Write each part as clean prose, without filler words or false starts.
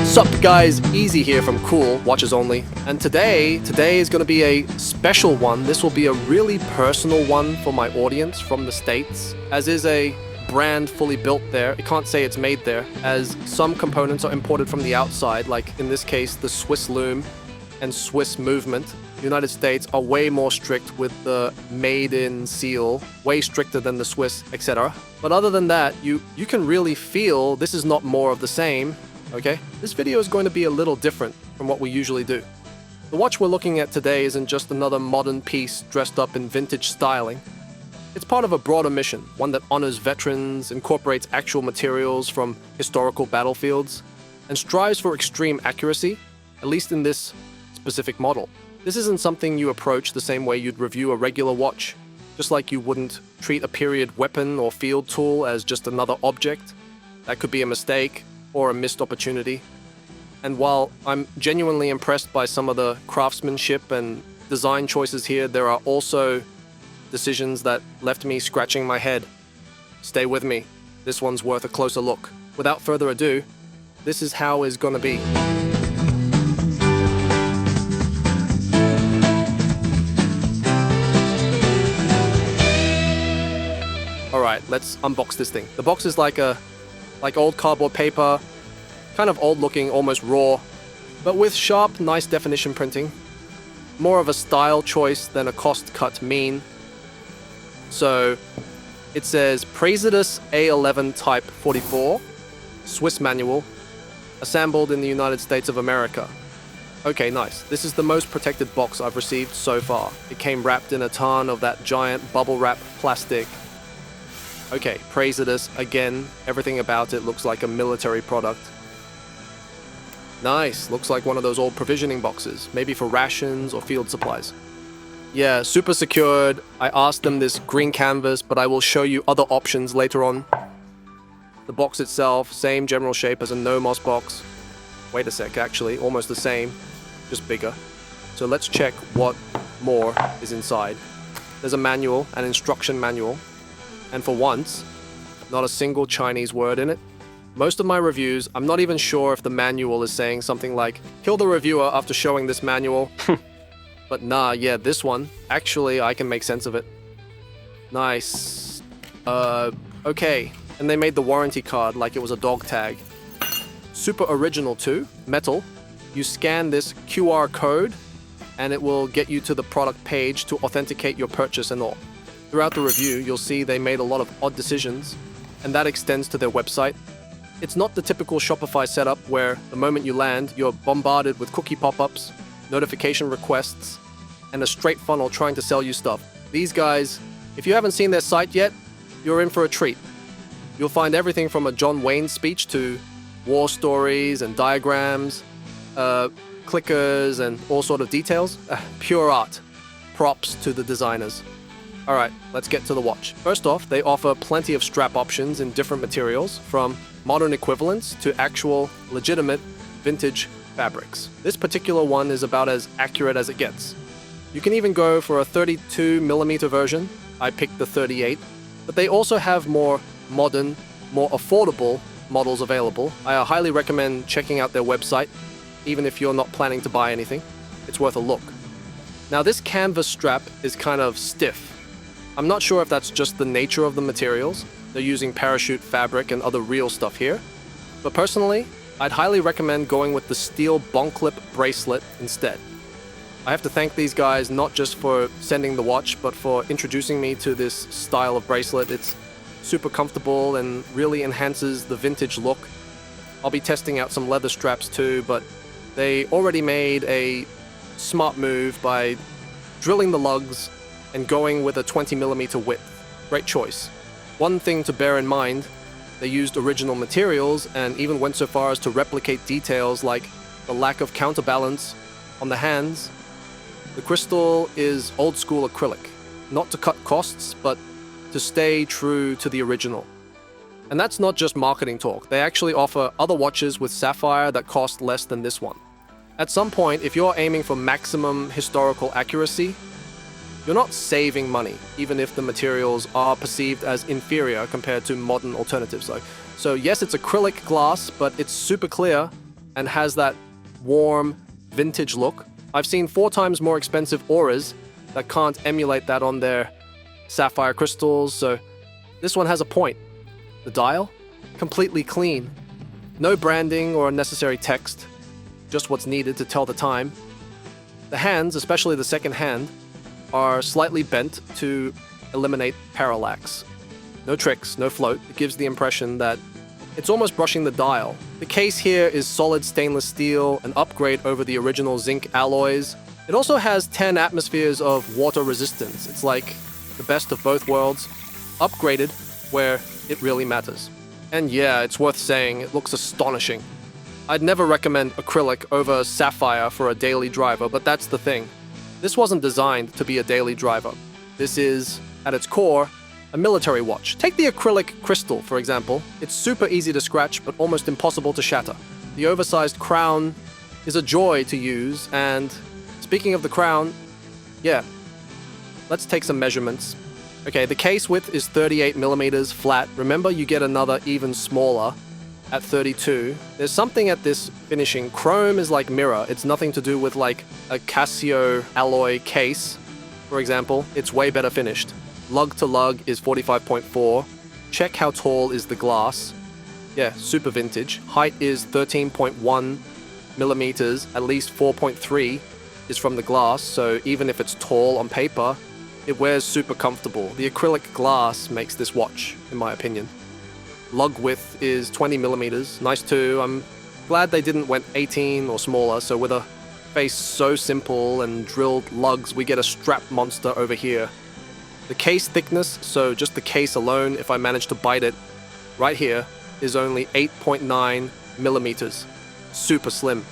Sup guys, Easy here from Cool, Watches Only. And today is going to be a special one. This will be a really personal one for my audience from the States, as is a brand fully built there. You can't say it's made there, as some components are imported from the outside, like in this case the Swiss loom and Swiss movement. The United States are way more strict with the made in seal, way stricter than the Swiss, etc. But other than that, you can really feel this is not more of the same. Okay, this video is going to be a little different from what we usually do. The watch we're looking at today isn't just another modern piece dressed up in vintage styling. It's part of a broader mission, one that honors veterans, incorporates actual materials from historical battlefields, and strives for extreme accuracy, at least in this specific model. This isn't something you approach the same way you'd review a regular watch, just like you wouldn't treat a period weapon or field tool as just another object. That could be a mistake or a missed opportunity. And while I'm genuinely impressed by some of the craftsmanship and design choices here, there are also decisions that left me scratching my head. Stay with me. This one's worth a closer look. Without further ado, this is how it's gonna be. Alright, let's unbox this thing. The box is like old cardboard paper, kind of old looking, almost raw, but with sharp, nice definition printing. More of a style choice than a cost cut mean. So it says Praesidus A11 Type 44, Swiss manual, assembled in the United States of America. Okay, nice. This is the most protected box I've received so far. It came wrapped in a ton of that giant bubble wrap plastic. Okay, Praesidus, again, everything about it looks like a military product. Nice, looks like one of those old provisioning boxes, maybe for rations or field supplies. Yeah, super secured. I asked them this green canvas, but I will show you other options later on. The box itself, same general shape as a no-moss box. Wait a sec, actually, almost the same, just bigger. So let's check what more is inside. There's a manual, an instruction manual. And for once, not a single Chinese word in it. Most of my reviews, I'm not even sure if the manual is saying something like, kill the reviewer after showing this manual. But nah, yeah, this one, actually, I can make sense of it. Nice. Okay. And they made the warranty card like it was a dog tag. Super original too, metal. You scan this QR code, and it will get you to the product page to authenticate your purchase and all. Throughout the review, you'll see they made a lot of odd decisions, and that extends to their website. It's not the typical Shopify setup where the moment you land, you're bombarded with cookie pop-ups, notification requests, and a straight funnel trying to sell you stuff. These guys, if you haven't seen their site yet, you're in for a treat. You'll find everything from a John Wayne speech to war stories and diagrams, clickers and all sort of details. Pure art. Props to the designers. Alright, let's get to the watch. First off, they offer plenty of strap options in different materials, from modern equivalents to actual, legitimate, vintage fabrics. This particular one is about as accurate as it gets. You can even go for a 32mm version. I picked the 38, but they also have more modern, more affordable models available. I highly recommend checking out their website, even if you're not planning to buy anything. It's worth a look. Now this canvas strap is kind of stiff. I'm not sure if that's just the nature of the materials. They're using parachute fabric and other real stuff here. But personally, I'd highly recommend going with the steel Bonklip bracelet instead. I have to thank these guys not just for sending the watch, but for introducing me to this style of bracelet. It's super comfortable and really enhances the vintage look. I'll be testing out some leather straps too, but they already made a smart move by drilling the lugs and going with a 20mm width. Great choice. One thing to bear in mind, they used original materials and even went so far as to replicate details like the lack of counterbalance on the hands. The crystal is old school acrylic, not to cut costs, but to stay true to the original. And that's not just marketing talk. They actually offer other watches with sapphire that cost less than this one. At some point, if you're aiming for maximum historical accuracy, you're not saving money, even if the materials are perceived as inferior compared to modern alternatives. So yes, it's acrylic glass, but it's super clear and has that warm, vintage look. I've seen 4 times more expensive auras that can't emulate that on their sapphire crystals, so this one has a point. The dial? Completely clean. No branding or unnecessary text, just what's needed to tell the time. The hands, especially the second hand, are slightly bent to eliminate parallax. No tricks, no float. It gives the impression that it's almost brushing the dial. The case here is solid stainless steel, an upgrade over the original zinc alloys. It also has 10 atmospheres of water resistance. It's like the best of both worlds, upgraded where it really matters. And yeah, it's worth saying, it looks astonishing. I'd never recommend acrylic over sapphire for a daily driver, but that's the thing. This wasn't designed to be a daily driver. This is, at its core, a military watch. Take the acrylic crystal, for example. It's super easy to scratch, but almost impossible to shatter. The oversized crown is a joy to use, and speaking of the crown, yeah, let's take some measurements. Okay, the case width is 38 millimeters flat. Remember, you get another even smaller at 32. There's something at this finishing. Chrome is like mirror. It's nothing to do with like a Casio alloy case, for example. It's way better finished. Lug to lug is 45.4. Check how tall is the glass. Yeah, super vintage. Height is 13.1 millimeters. At least 4.3 is from the glass, so even if it's tall on paper, it wears super comfortable. The acrylic glass makes this watch, in my opinion. Lug width is 20 millimeters. Nice too. I'm glad they didn't went 18 or smaller, so with a face so simple and drilled lugs, we get a strap monster over here. The case thickness, so just the case alone, if I manage to bite it, right here, is only 8.9 millimeters. Super slim.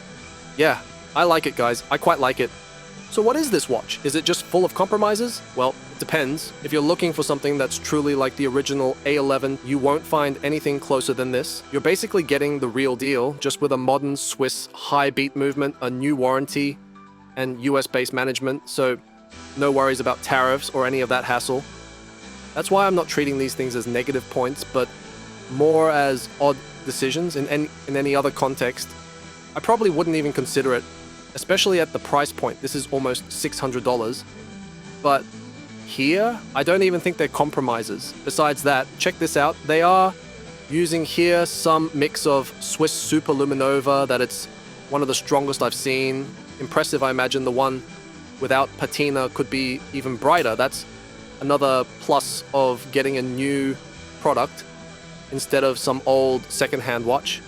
Yeah, I like it, guys. I quite like it. So what is this watch? Is it just full of compromises? Well, it depends. If you're looking for something that's truly like the original A11, you won't find anything closer than this. You're basically getting the real deal, just with a modern Swiss high beat movement, a new warranty, and US-based management, so no worries about tariffs or any of that hassle. That's why I'm not treating these things as negative points, but more as odd decisions. In any other context, I probably wouldn't even consider it, especially at the price point. This is almost $600. But here, I don't even think they're compromises. Besides that, check this out. They are using here some mix of Swiss Super Luminova, that it's one of the strongest I've seen. Impressive, I imagine the one without patina could be even brighter. That's another plus of getting a new product instead of some old second-hand watch.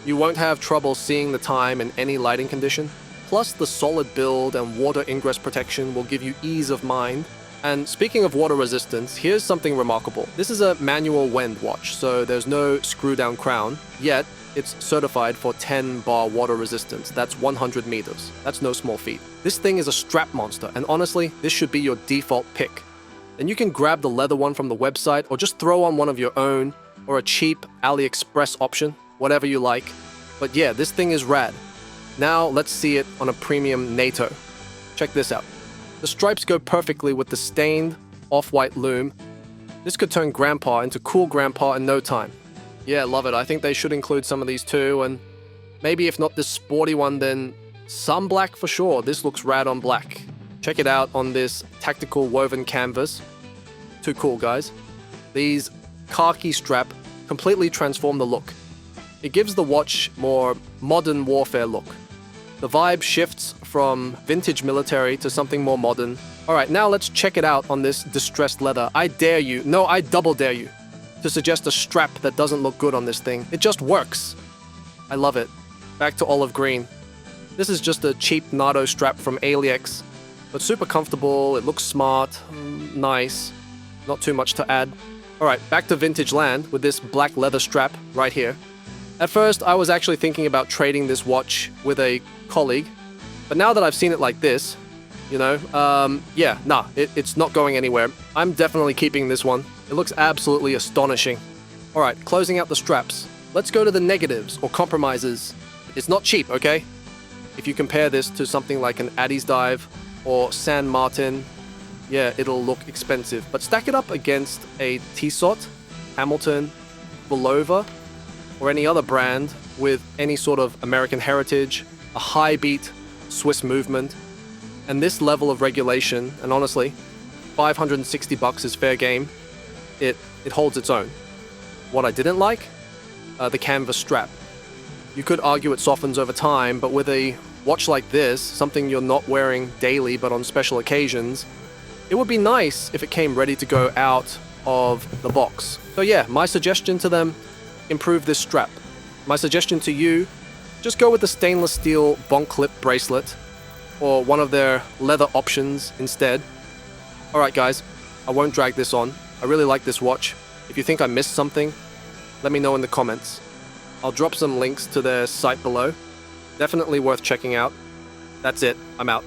You won't have trouble seeing the time in any lighting condition. Plus, the solid build and water ingress protection will give you ease of mind. And speaking of water resistance, here's something remarkable. This is a manual Wend watch, so there's no screw-down crown, yet it's certified for 10 bar water resistance. That's 100 meters. That's no small feat. This thing is a strap monster, and honestly, this should be your default pick. Then you can grab the leather one from the website, or just throw on one of your own, or a cheap AliExpress option, whatever you like. But yeah, this thing is rad. Now let's see it on a premium NATO. Check this out. The stripes go perfectly with the stained off-white lume. This could turn grandpa into cool grandpa in no time. Yeah, love it. I think they should include some of these too, and maybe if not this sporty one, then some black for sure. This looks rad on black. Check it out on this tactical woven canvas. Too cool, guys. These khaki strap completely transform the look. It gives the watch more modern warfare look. The vibe shifts from vintage military to something more modern. Alright, now let's check it out on this distressed leather. I dare you, no, I double dare you, to suggest a strap that doesn't look good on this thing. It just works. I love it. Back to olive green. This is just a cheap NATO strap from AliEx, but super comfortable. It looks smart, nice, not too much to add. Alright, back to vintage land with this black leather strap right here. At first, I was actually thinking about trading this watch with a colleague, but now that I've seen it like this, you know, it's not going anywhere. I'm definitely keeping this one. It looks absolutely astonishing. Alright, closing out the straps. Let's go to the negatives or compromises. It's not cheap, okay? If you compare this to something like an Addy's Dive or San Martin, yeah, it'll look expensive. But stack it up against a Tissot, Hamilton, Bulova, or any other brand, with any sort of American heritage, a high beat Swiss movement, and this level of regulation, and honestly, $560 is fair game. It holds its own. What I didn't like? The canvas strap. You could argue it softens over time, but with a watch like this, something you're not wearing daily but on special occasions, it would be nice if it came ready to go out of the box. So yeah, my suggestion to them, improve this strap. My suggestion to you, just go with the stainless steel Bonklip bracelet or one of their leather options instead. Alright guys, I won't drag this on. I really like this watch. If you think I missed something, let me know in the comments. I'll drop some links to their site below. Definitely worth checking out. That's it. I'm out.